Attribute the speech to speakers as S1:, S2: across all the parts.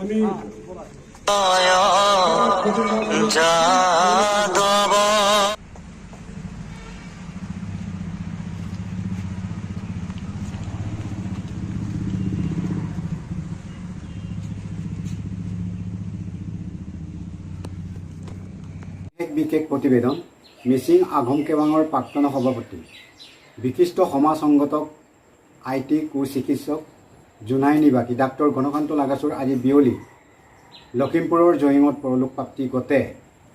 S1: আমি
S2: বিশেষ প্ৰতিবেদন মিচিং আঘোম কেবাঙৰ প্ৰাক্তন সভাপতি বিশিষ্ট সমাজ সংগঠক IT চিকিৎসক জোনাই নিবাসী ডাক্তৰ গণকান্ত লাগাছুৰ আজি বিয়লি লখিমপুৰৰ জয়িঙত পৰলোকপ্ৰাপ্তি ঘটে।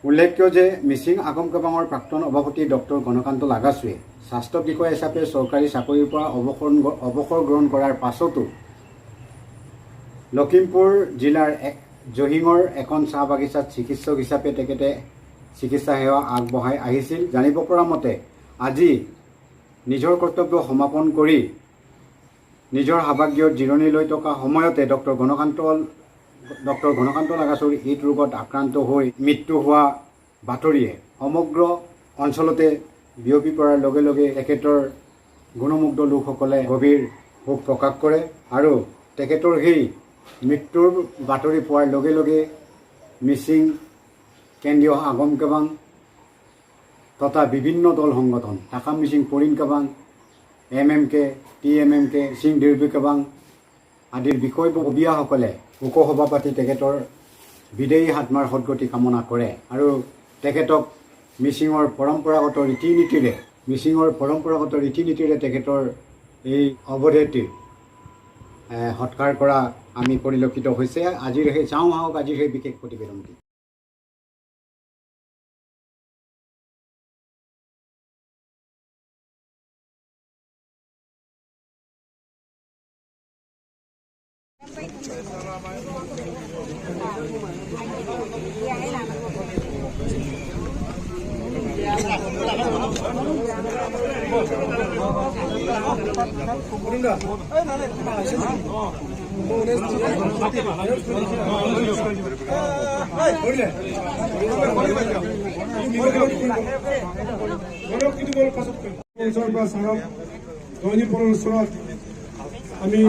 S2: উল্লেখ্য যে মিচিং আঘোম কেবাঙৰ প্ৰাক্তন সভাপতি ডক্টৰ গণকান্ত লাগাছুৱে স্বাস্থ্য বিষয়া হিচাপে চৰকাৰী চাকৰিৰ পৰা অৱসৰ গ্ৰহণ কৰাৰ পাছতো লখিমপুৰ জিলাৰ জহিঙৰ এখন চাহ বাগিচাত চিকিৎসক হিচাপে তেখেতে চিকিৎসা সেৱা আগবঢ়াই আহিছিল। জানিব পৰা মতে আজি নিজৰ কৰ্তব্য সমাপন কৰি নিজৰ হাবাগৃহত জিৰণি লৈ থকা সময়তে ডক্টৰ গণকান্ত লাগাছুৰ হৃদৰোগত আক্ৰান্ত হৈ মৃত্যু হোৱা বাতৰিয়ে সমগ্ৰ অঞ্চলতে বিয়পি পৰাৰ লগে লগে তেখেতৰ গুণমুগ্ধ লোকসকলে গভীৰ শোক প্ৰকাশ কৰে আৰু তেখেতৰ সেই মৃত্যুৰ বাতৰি পোৱাৰ লগে লগে মিচিং কেন্দ্ৰীয় আঘোম কেবাং তথা বিভিন্ন দল সংগঠন ঢাকা মিচিং পৰিণ কেবাং MMK TMMK মিচিং দিৰবি কেবাং আদিৰ বিষয়ববীয়াসকলে শোকসভা পাতি তেখেতৰ বিদেয়ী আত্মাৰ সদ্গতি কামনা কৰে আৰু তেখেতক মিচিঙৰ পৰম্পৰাগত ৰীতি নীতিৰে তেখেতৰ এই অৱধেতিৰ সৎকাৰ কৰা আমি পৰিলক্ষিত হৈছে। আজিৰ সেই চাওঁ আহক আজিৰ সেই বিশেষ প্ৰতিবেদনটি।
S1: আমি